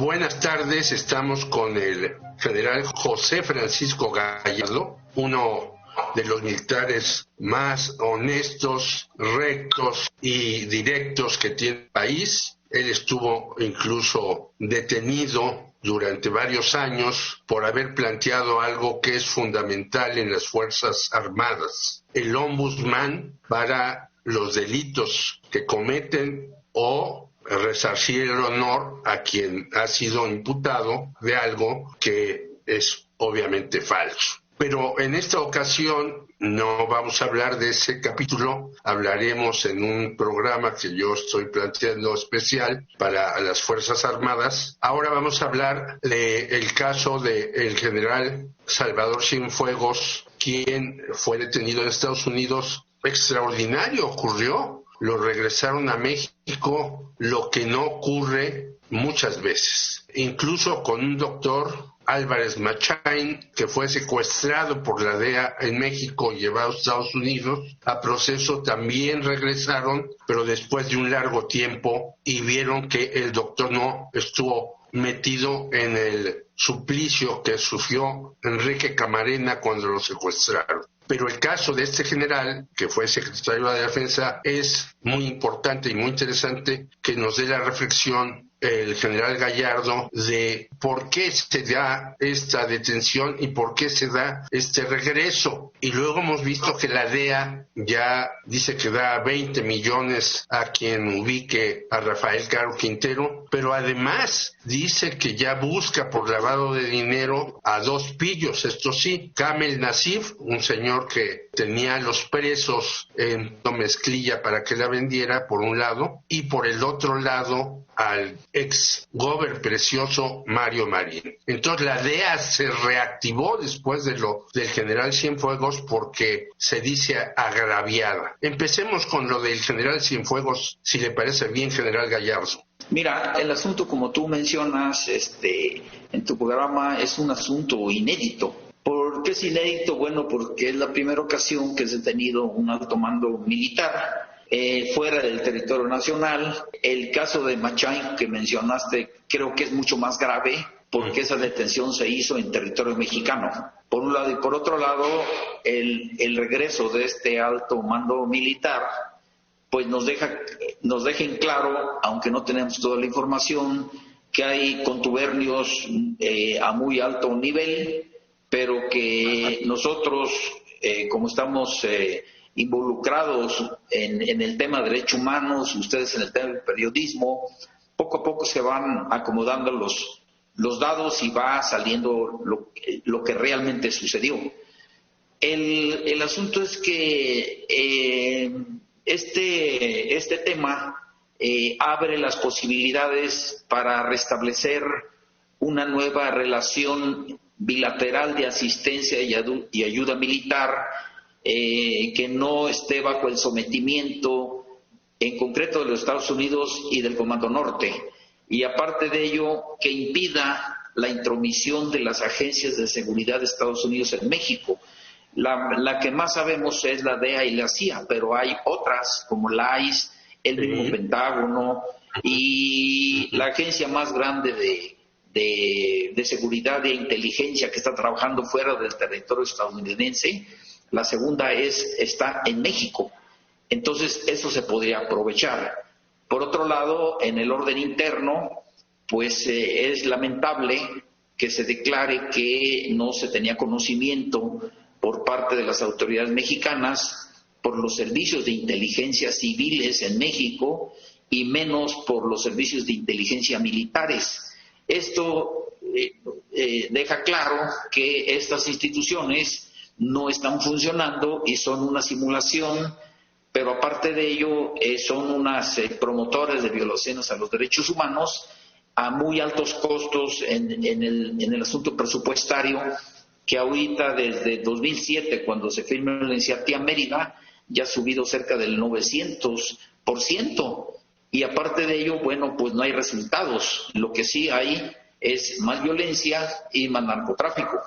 Buenas tardes, estamos con el general José Francisco Gallardo, uno de los militares más honestos, rectos y directos que tiene el país. Él estuvo incluso detenido durante varios años por haber planteado algo que es fundamental en las Fuerzas Armadas: el ombudsman para los delitos que cometen o resarcir el honor a quien ha sido imputado de algo que es obviamente falso. Pero en esta ocasión no vamos a hablar de ese capítulo, hablaremos en un programa que yo estoy planteando especial para las Fuerzas Armadas. Ahora vamos a hablar del caso del general Salvador Cienfuegos, quien fue detenido en Estados Unidos. Extraordinario ocurrió. Lo regresaron a México, lo que no ocurre muchas veces. Incluso con un doctor, Álvarez Machain, que fue secuestrado por la DEA en México y llevado a Estados Unidos a proceso, también regresaron, pero después de un largo tiempo, y vieron que el doctor no estuvo metido en el suplicio que sufrió Enrique Camarena cuando lo secuestraron. Pero el caso de este general, que fue secretario de la Defensa, es muy importante y muy interesante que nos dé la reflexión el general Gallardo de por qué se da esta detención y por qué se da este regreso. Y luego hemos visto que la DEA ya dice que da 20 millones a quien ubique a Rafael Caro Quintero, pero además dice que ya busca por lavado de dinero a dos pillos, esto sí, Kamel Nasif, un señor que tenía a los presos en mezclilla para que la vendiera, por un lado, y por el otro lado al ex gober precioso Mario Marín. Entonces la DEA se reactivó después de lo del general Cienfuegos porque se dice agraviada. Empecemos con lo del general Cienfuegos, si le parece bien, general Gallardo. Mira, el asunto, como tú mencionas en tu programa, es un asunto inédito. ¿Por qué es inédito? Bueno, porque es la primera ocasión que se ha tenido un alto mando militar fuera del territorio nacional. El caso de Machain que mencionaste creo que es mucho más grave porque esa detención se hizo en territorio mexicano, por un lado, y por otro lado el regreso de este alto mando militar pues nos deja en claro, aunque no tenemos toda la información, que hay contubernios a muy alto nivel, pero que nosotros, como estamos involucrados en el tema de derechos humanos, ustedes en el tema del periodismo, poco a poco se van acomodando los dados y va saliendo lo que realmente sucedió. El asunto es que este tema abre las posibilidades para restablecer una nueva relación bilateral de asistencia y ayuda militar que no esté bajo el sometimiento en concreto de los Estados Unidos y del Comando Norte, y aparte de ello que impida la intromisión de las agencias de seguridad de Estados Unidos en México. La que más sabemos es la DEA y la CIA, pero hay otras como la ICE, el mismo Pentágono y la agencia más grande de seguridad e inteligencia que está trabajando fuera del territorio estadounidense. La segunda está en México. Entonces eso se podría aprovechar. Por otro lado, en el orden interno, pues es lamentable que se declare que no se tenía conocimiento por parte de las autoridades mexicanas, por los servicios de inteligencia civiles en México y menos por los servicios de inteligencia militares. Esto deja claro que estas instituciones no están funcionando y son una simulación, pero aparte de ello son unas promotores de violaciones a los derechos humanos a muy altos costos en el asunto presupuestario, que ahorita desde 2007, cuando se firmó la iniciativa Mérida, ya ha subido cerca del 900%. Y aparte de ello, bueno, pues no hay resultados. Lo que sí hay es más violencia y más narcotráfico.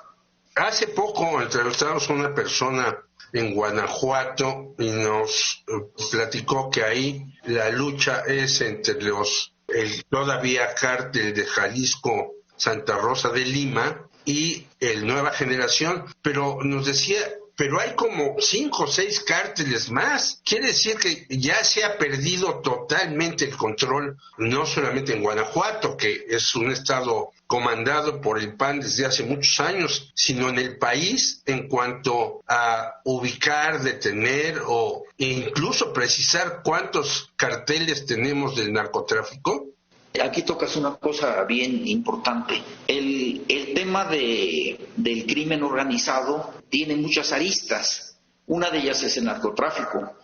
Hace poco entrevistamos a una persona en Guanajuato y nos platicó que ahí la lucha es entre los el todavía cártel de Jalisco Santa Rosa de Lima y el Nueva Generación, pero nos decía, pero hay como 5 o 6 cárteles más. Quiere decir que ya se ha perdido totalmente el control, no solamente en Guanajuato, que es un estado comandado por el PAN desde hace muchos años, sino en el país en cuanto a ubicar, detener o incluso precisar cuántos carteles tenemos del narcotráfico. Aquí tocas una cosa bien importante. El tema del crimen organizado tiene muchas aristas. Una de ellas es el narcotráfico,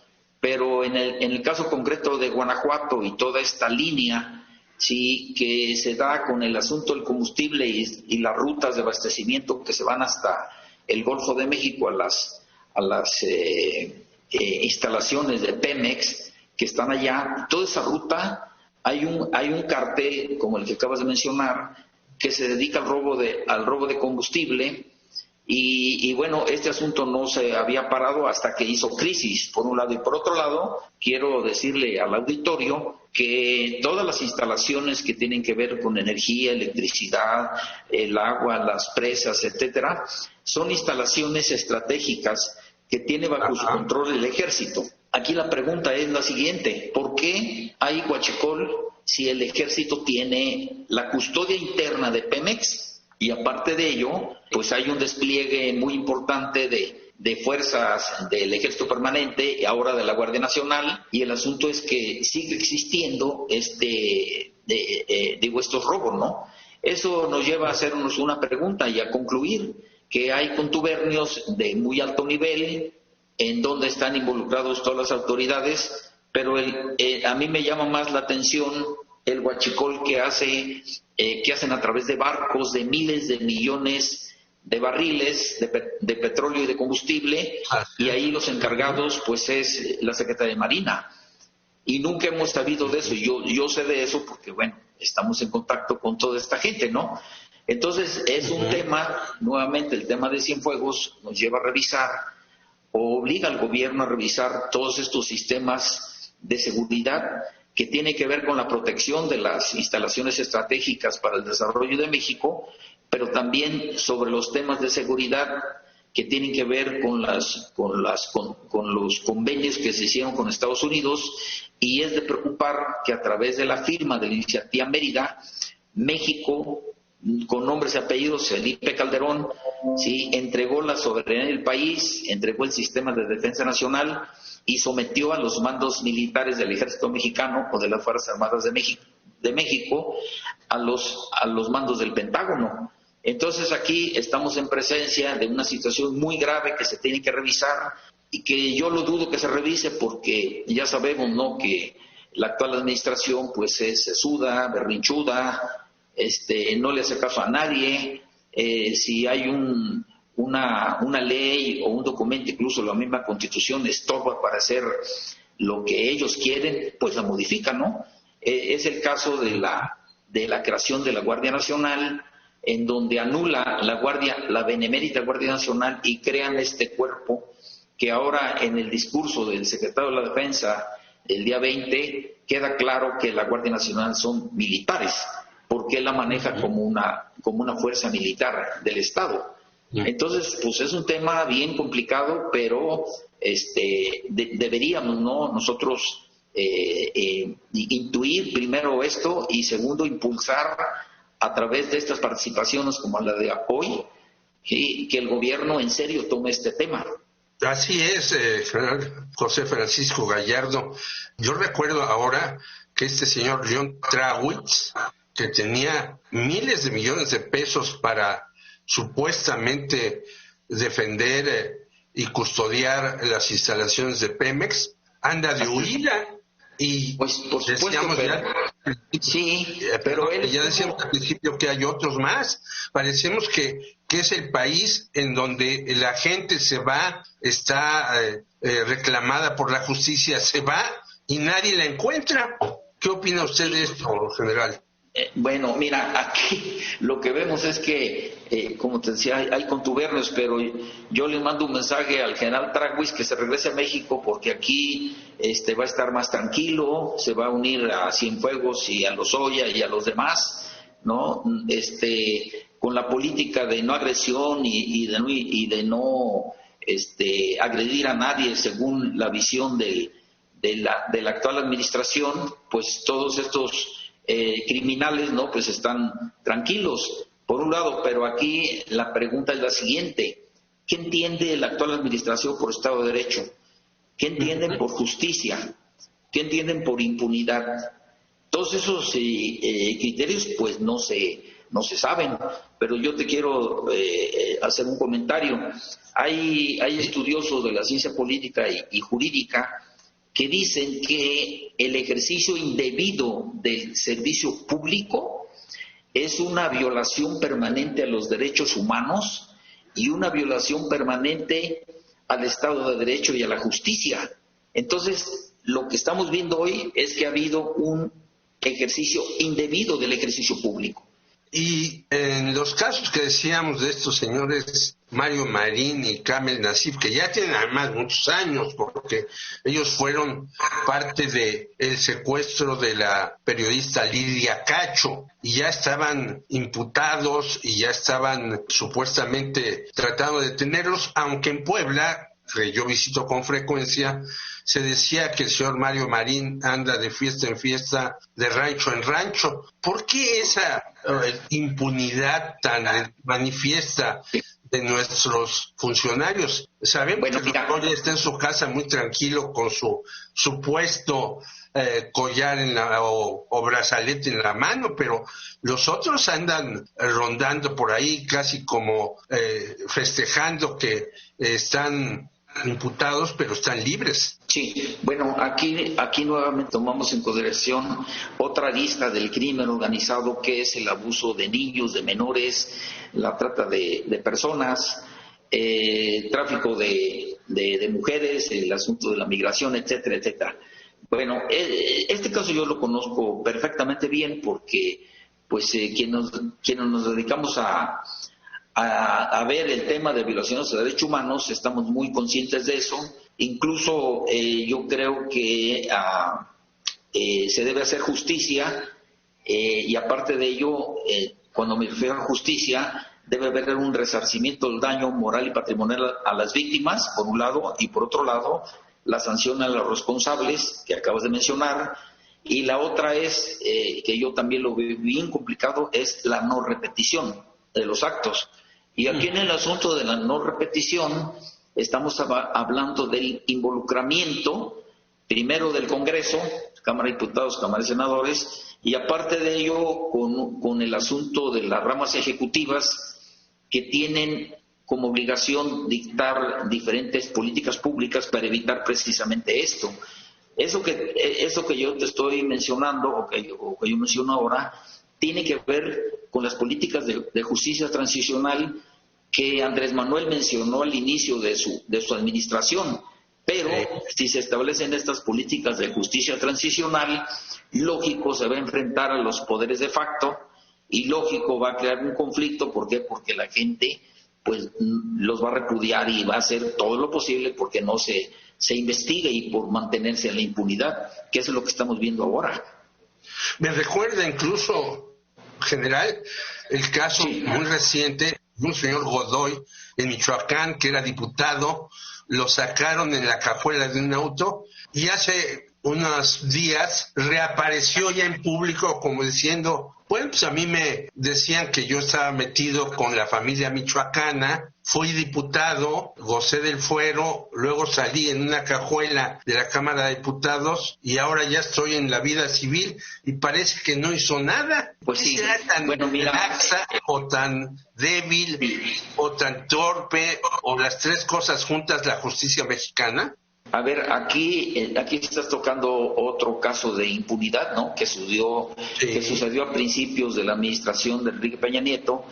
pero en el caso concreto de Guanajuato y toda esta línea, sí, que se da con el asunto del combustible y las rutas de abastecimiento que se van hasta el Golfo de México a las instalaciones de Pemex que están allá. Toda esa ruta hay un cartel como el que acabas de mencionar que se dedica al robo de combustible y bueno, este asunto no se había parado hasta que hizo crisis, por un lado, y por otro lado quiero decirle al auditorio que todas las instalaciones que tienen que ver con energía, electricidad, el agua, las presas, etcétera, son instalaciones estratégicas que tiene bajo su control el ejército. Aquí la pregunta es la siguiente: ¿por qué hay huachicol si el ejército tiene la custodia interna de Pemex? Y aparte de ello, pues hay un despliegue muy importante de fuerzas del Ejército Permanente y ahora de la Guardia Nacional, y el asunto es que sigue existiendo estos robos, ¿no? Eso nos lleva a hacernos una pregunta y a concluir que hay contubernios de muy alto nivel en donde están involucrados todas las autoridades, pero a mí me llama más la atención el huachicol que hacen a través de barcos de miles de millones de barriles de petróleo y de combustible, y ahí los encargados pues es la Secretaría de Marina, y nunca hemos sabido de eso. Yo sé de eso porque bueno, estamos en contacto con toda esta gente, ¿no? Entonces es un tema, nuevamente el tema de Cienfuegos nos lleva a revisar o obliga al gobierno a revisar todos estos sistemas de seguridad que tiene que ver con la protección de las instalaciones estratégicas para el desarrollo de México, pero también sobre los temas de seguridad que tienen que ver con los convenios que se hicieron con Estados Unidos, y es de preocupar que a través de la firma de la Iniciativa Mérida, México, con nombres y apellidos, Felipe Calderón, ¿sí?, entregó la soberanía del país, entregó el sistema de defensa nacional y sometió a los mandos militares del Ejército Mexicano o de las Fuerzas Armadas de México a los mandos del Pentágono. Entonces aquí estamos en presencia de una situación muy grave que se tiene que revisar, y que yo lo dudo que se revise porque ya sabemos, ¿no?, que la actual administración pues es sesuda, berrinchuda, no le hace caso a nadie. Si hay una ley o un documento, incluso la misma Constitución estorba para hacer lo que ellos quieren, pues la modifican, ¿no? Es el caso de la creación de la Guardia Nacional, en donde anula la benemérita Guardia Nacional y crean este cuerpo que ahora en el discurso del secretario de la Defensa el día 20 queda claro que la Guardia Nacional son militares, porque él la maneja como una fuerza militar del Estado. Entonces, pues es un tema bien complicado, pero deberíamos, ¿no?, nosotros intuir primero esto y segundo impulsar a través de estas participaciones como la de hoy, que el gobierno en serio tome este tema. Así es, José Francisco Gallardo. Yo recuerdo ahora que este señor León Trawitz, que tenía miles de millones de pesos para supuestamente defender y custodiar las instalaciones de Pemex, anda de huida. Y pues por supuesto, pero ya decíamos al principio que hay otros más. Parecemos que es el país en donde la gente se va, está reclamada por la justicia, se va y nadie la encuentra. ¿Qué opina usted de esto, general? Bueno, mira, aquí lo que vemos es que, como te decía, hay contubernios, pero yo le mando un mensaje al general Traguis que se regrese a México porque aquí va a estar más tranquilo, se va a unir a Cienfuegos y a Lozoya y a los demás, ¿no? Con la política de no agresión y de no agredir a nadie según la visión de la actual administración, pues todos estos criminales, ¿no? Pues están tranquilos, por un lado, pero aquí la pregunta es la siguiente: ¿qué entiende la actual administración por Estado de Derecho? ¿Qué entienden por justicia? ¿Qué entienden por impunidad? Todos esos criterios pues no se saben, pero yo te quiero hacer un comentario. Hay estudiosos de la ciencia política y jurídica que dicen que el ejercicio indebido del servicio público es una violación permanente a los derechos humanos y una violación permanente al Estado de Derecho y a la justicia. Entonces, lo que estamos viendo hoy es que ha habido un ejercicio indebido del ejercicio público. Y en los casos que decíamos de estos señores Mario Marín y Kamel Nasif, que ya tienen además muchos años, porque ellos fueron parte del secuestro de la periodista Lidia Cacho, y ya estaban imputados y ya estaban supuestamente tratando de detenerlos, aunque en Puebla, que yo visito con frecuencia, se decía que el señor Mario Marín anda de fiesta en fiesta, de rancho en rancho. ¿Por qué esa impunidad tan manifiesta de nuestros funcionarios? Sabemos que el doctor está en su casa muy tranquilo con su supuesto collar o brazalete en la mano, pero los otros andan rondando por ahí casi como festejando que están imputados pero están libres. Sí, bueno, aquí nuevamente tomamos en consideración otra lista del crimen organizado, que es el abuso de niños, de menores, la trata de personas, tráfico de mujeres, el asunto de la migración, etcétera, etcétera. Bueno, este caso yo lo conozco perfectamente bien porque pues quienes nos dedicamos a ver el tema de violaciones de derechos humanos estamos muy conscientes de eso. Incluso yo creo que se debe hacer justicia y aparte de ello, cuando me refiero a justicia, debe haber un resarcimiento del daño moral y patrimonial a las víctimas, por un lado, y por otro lado, la sanción a los responsables que acabas de mencionar. Y la otra es, que yo también lo veo bien complicado, es la no repetición de los actos. Y aquí en el asunto de la no repetición estamos hablando del involucramiento, primero del Congreso, Cámara de Diputados, Cámara de Senadores, y aparte de ello con el asunto de las ramas ejecutivas que tienen como obligación dictar diferentes políticas públicas para evitar precisamente esto. Eso que yo te estoy mencionando, o que yo menciono ahora, tiene que ver con las políticas de justicia transicional que Andrés Manuel mencionó al inicio de su administración. Pero si se establecen estas políticas de justicia transicional, lógico se va a enfrentar a los poderes de facto y lógico va a crear un conflicto. ¿Por qué? Porque la gente pues los va a repudiar y va a hacer todo lo posible porque no se investigue y por mantenerse en la impunidad, que es lo que estamos viendo ahora. Me recuerda incluso, general, el caso muy reciente de un señor Godoy en Michoacán, que era diputado, lo sacaron en la cajuela de un auto y hace unos días reapareció ya en público como diciendo, bueno, pues a mí me decían que yo estaba metido con la familia michoacana, fui diputado, gocé del fuero, luego salí en una cajuela de la Cámara de Diputados y ahora ya estoy en la vida civil y parece que no hizo nada. Pues sí, ¿Será tan laxa o tan débil o tan torpe o las tres cosas juntas la justicia mexicana? A ver, aquí estás tocando otro caso de impunidad, ¿no? Que sucedió a principios de la administración de Enrique Peña Nieto,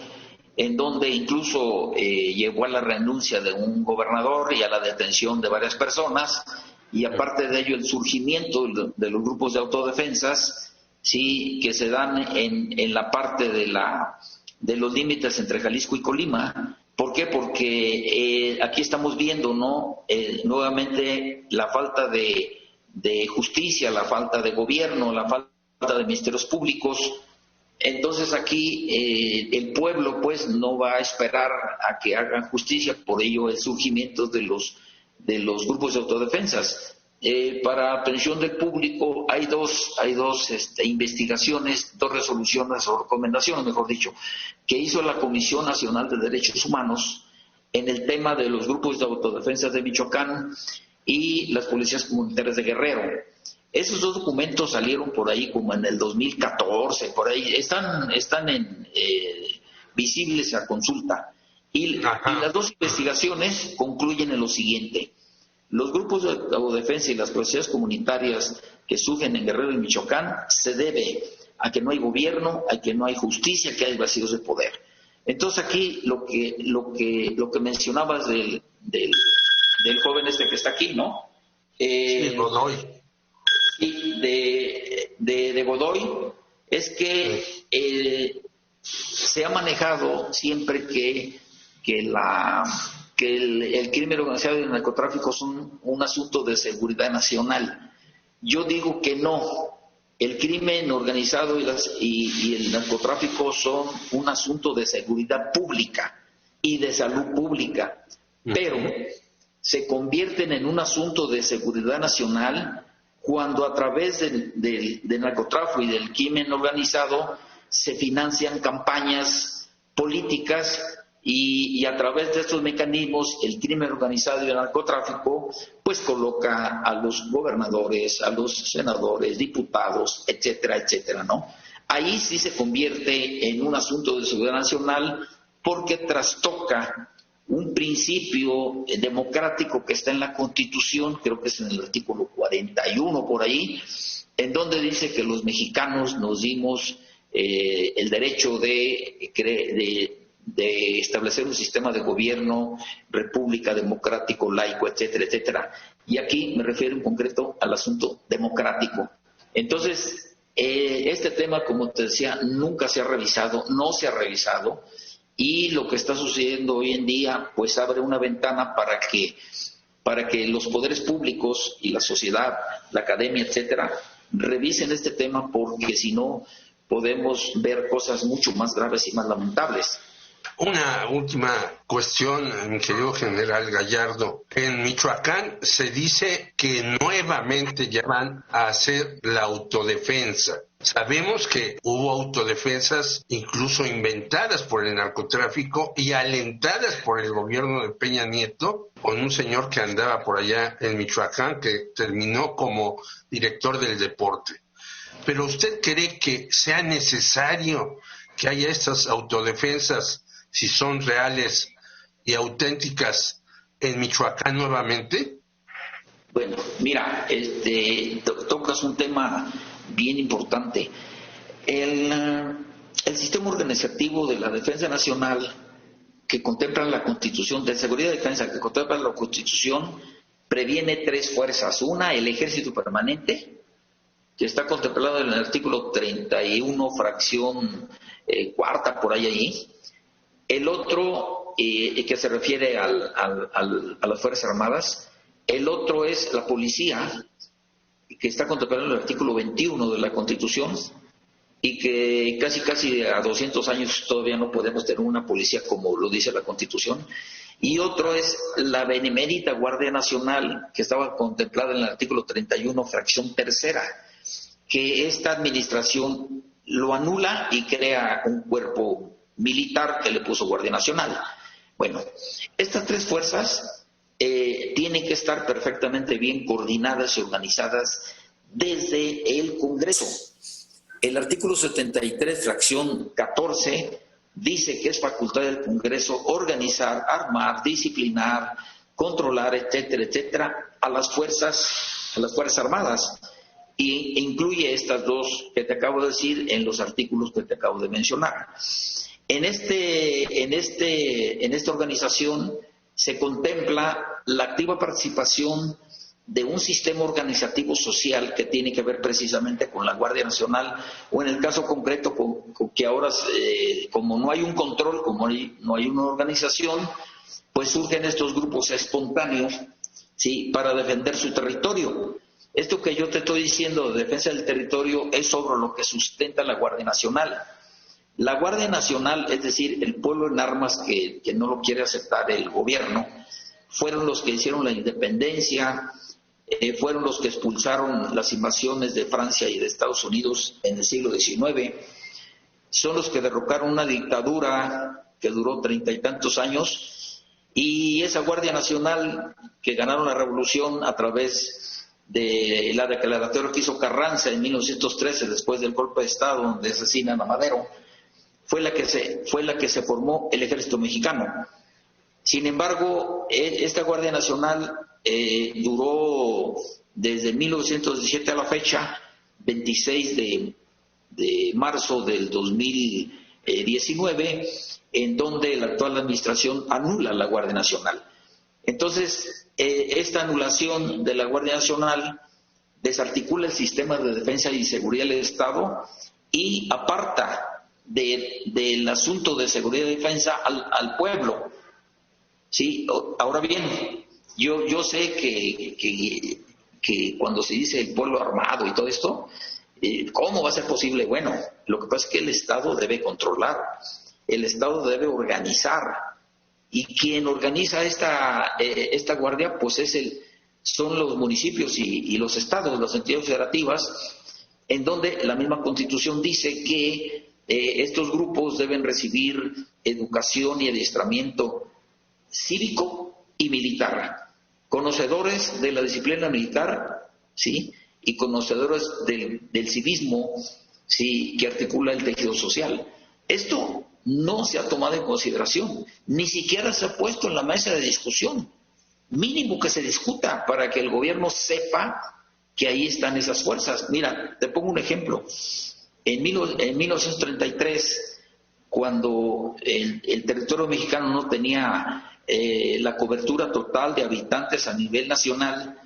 en donde incluso llevó a la renuncia de un gobernador y a la detención de varias personas, y aparte de ello el surgimiento de los grupos de autodefensas sí, que se dan en la parte de los límites entre Jalisco y Colima. ¿Por qué? Porque aquí estamos viendo, ¿no? Nuevamente la falta de justicia, la falta de gobierno, la falta de ministerios públicos. Entonces aquí el pueblo pues no va a esperar a que hagan justicia, por ello el surgimiento de los grupos de autodefensas. Para atención del público hay dos investigaciones, dos resoluciones o recomendaciones, mejor dicho, que hizo la Comisión Nacional de Derechos Humanos en el tema de los grupos de autodefensas de Michoacán y las policías comunitarias de Guerrero. Esos dos documentos salieron por ahí como en el 2014, por ahí están visibles a consulta. Y las dos investigaciones concluyen en lo siguiente: los grupos de autodefensa y las policías comunitarias que surgen en Guerrero y Michoacán se debe a que no hay gobierno, a que no hay justicia, que hay vacíos de poder. Entonces aquí lo que mencionabas del joven este que está aquí, ¿no? Sí, Godoy. Sí, de Godoy, es que se ha manejado siempre que el crimen organizado y el narcotráfico son un asunto de seguridad nacional. Yo digo que no. El crimen organizado y el narcotráfico son un asunto de seguridad pública y de salud pública, pero se convierten en un asunto de seguridad nacional cuando a través del narcotráfico y del crimen organizado se financian campañas políticas y a través de estos mecanismos el crimen organizado y el narcotráfico pues coloca a los gobernadores, a los senadores, diputados, etcétera, etcétera, ¿no? Ahí sí se convierte en un asunto de seguridad nacional porque trastoca un principio democrático que está en la Constitución, creo que es en el artículo 41 por ahí, en donde dice que los mexicanos nos dimos el derecho de establecer un sistema de gobierno, república, democrático, laico, etcétera, etcétera. Y aquí me refiero en concreto al asunto democrático. Entonces, este tema, como te decía, nunca se ha revisado, no se ha revisado, y lo que está sucediendo hoy en día, pues abre una ventana para que los poderes públicos y la sociedad, la academia, etcétera, revisen este tema, porque si no, podemos ver cosas mucho más graves y más lamentables. Una última cuestión, mi querido general Gallardo. En Michoacán se dice que nuevamente ya van a hacer la autodefensa. Sabemos que hubo autodefensas incluso inventadas por el narcotráfico y alentadas por el gobierno de Peña Nieto, con un señor que andaba por allá en Michoacán que terminó como director del deporte. ¿Pero usted cree que sea necesario que haya estas autodefensas, si son reales y auténticas, en Michoacán nuevamente? Bueno, mira, tocas un tema bien importante. El sistema organizativo de la Defensa Nacional, que contempla la Constitución, de Seguridad y Defensa, que contempla la Constitución, previene tres fuerzas. Una, el Ejército Permanente, que está contemplado en el artículo 31, fracción cuarta, por ahí. El otro, que se refiere a las Fuerzas Armadas. El otro es la policía, que está contemplado en el artículo 21 de la Constitución, y que casi a 200 años todavía no podemos tener una policía como lo dice la Constitución. Y otro es la Benemérita Guardia Nacional, que estaba contemplada en el artículo 31, fracción tercera, que esta administración lo anula y crea un cuerpo militar que le puso Guardia Nacional. Bueno, estas tres fuerzas tienen que estar perfectamente bien coordinadas y organizadas desde el Congreso. El artículo 73, fracción 14, dice que es facultad del Congreso organizar, armar, disciplinar, controlar, etcétera, etcétera, a las Fuerzas Armadas. E incluye estas dos que te acabo de decir en los artículos que te acabo de mencionar. En esta organización se contempla la activa participación de un sistema organizativo social que tiene que ver precisamente con la Guardia Nacional, o en el caso concreto con que ahora, como no hay un control, como no hay una organización, pues surgen estos grupos espontáneos, ¿sí?, para defender su territorio. Esto que yo te estoy diciendo de defensa del territorio es sobre lo que sustenta la Guardia Nacional. La Guardia Nacional, es decir, el pueblo en armas que no lo quiere aceptar el gobierno, fueron los que hicieron la independencia, fueron los que expulsaron las invasiones de Francia y de Estados Unidos en el siglo XIX, son los que derrocaron una dictadura que duró 30 y tantos años, y esa Guardia Nacional que ganaron la revolución a través de la declaratoria que hizo Carranza en 1913, después del golpe de Estado donde asesinan a Madero, fue la que se formó el ejército mexicano. Sin embargo, esta Guardia Nacional duró desde 1917 a la fecha, 26 de marzo del 2019, en donde la actual administración anula la Guardia Nacional. Entonces, esta anulación de la Guardia Nacional desarticula el sistema de defensa y seguridad del Estado y aparta del asunto de seguridad y defensa al pueblo. Sí, ahora bien, yo sé que cuando se dice el pueblo armado y todo esto, ¿cómo va a ser posible? Bueno, lo que pasa es que el Estado debe controlar, el Estado debe organizar, y quien organiza esta guardia, pues son los municipios y los estados, las entidades federativas, en donde la misma Constitución dice que estos grupos deben recibir educación y adiestramiento cívico y militar, conocedores de la disciplina militar, ¿sí?, y conocedores del civismo, ¿sí?, que articula el tejido social. Esto no se ha tomado en consideración, ni siquiera se ha puesto en la mesa de discusión. Mínimo que se discuta para que el gobierno sepa que ahí están esas fuerzas. Mira, te pongo un ejemplo. En 1933, cuando el territorio mexicano no tenía la cobertura total de habitantes a nivel nacional,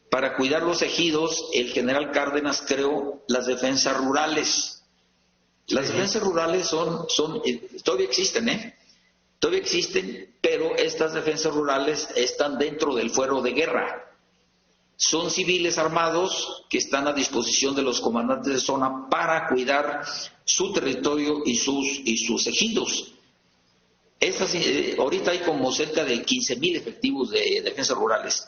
para cuidar los ejidos, el general Cárdenas creó las defensas rurales. Las defensas rurales todavía existen, todavía existen, pero estas defensas rurales están dentro del fuero de guerra. Son civiles armados que están a disposición de los comandantes de zona para cuidar su territorio y sus ejidos. Ahorita hay como cerca de 15,000 efectivos de defensas rurales,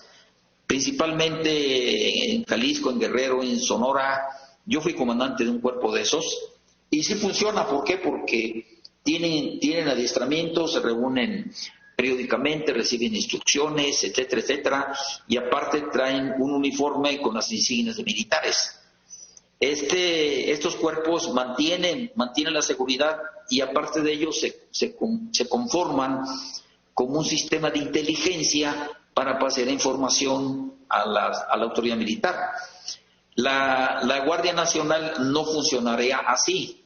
principalmente en Jalisco, en Guerrero, en Sonora. Yo fui comandante de un cuerpo de esos y sí funciona. ¿Por qué? Porque tienen adiestramiento, se reúnen periódicamente, reciben instrucciones, etcétera, etcétera, y aparte traen un uniforme con las insignias de militares. Estos cuerpos mantienen la seguridad, y aparte de ello se conforman como un sistema de inteligencia para pasar información a la autoridad militar. La Guardia Nacional no funcionaría así.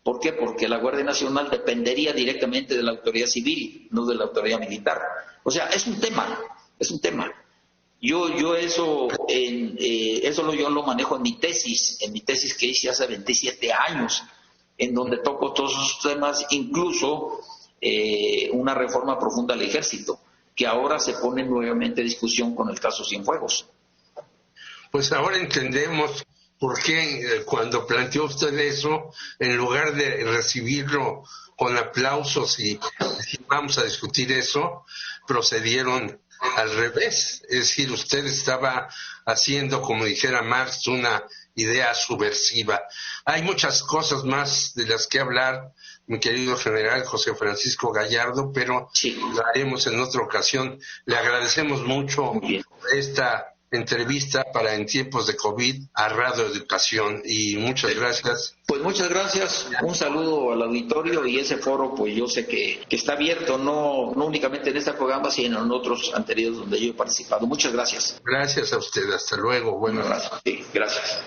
¿Por qué? Porque la Guardia Nacional dependería directamente de la autoridad civil, no de la autoridad militar. O sea, es un tema. Yo eso yo lo manejo en mi tesis que hice hace 27 años, en donde toco todos esos temas, incluso una reforma profunda al ejército, que ahora se pone nuevamente en discusión con el caso Cienfuegos. Pues ahora entendemos por qué cuando planteó usted eso, en lugar de recibirlo con aplausos y decir, vamos a discutir eso, procedieron al revés. Es decir, usted estaba haciendo, como dijera Marx, una idea subversiva. Hay muchas cosas más de las que hablar, mi querido general José Francisco Gallardo, pero lo haremos en otra ocasión. Le agradecemos mucho esta entrevista para En Tiempos de COVID a Radio Educación, y muchas gracias. Pues muchas gracias, un saludo al auditorio, y ese foro pues yo sé que está abierto, no únicamente en este programa, sino en otros anteriores donde yo he participado. Muchas gracias. Gracias a usted, hasta luego, buenas noches. Sí, gracias.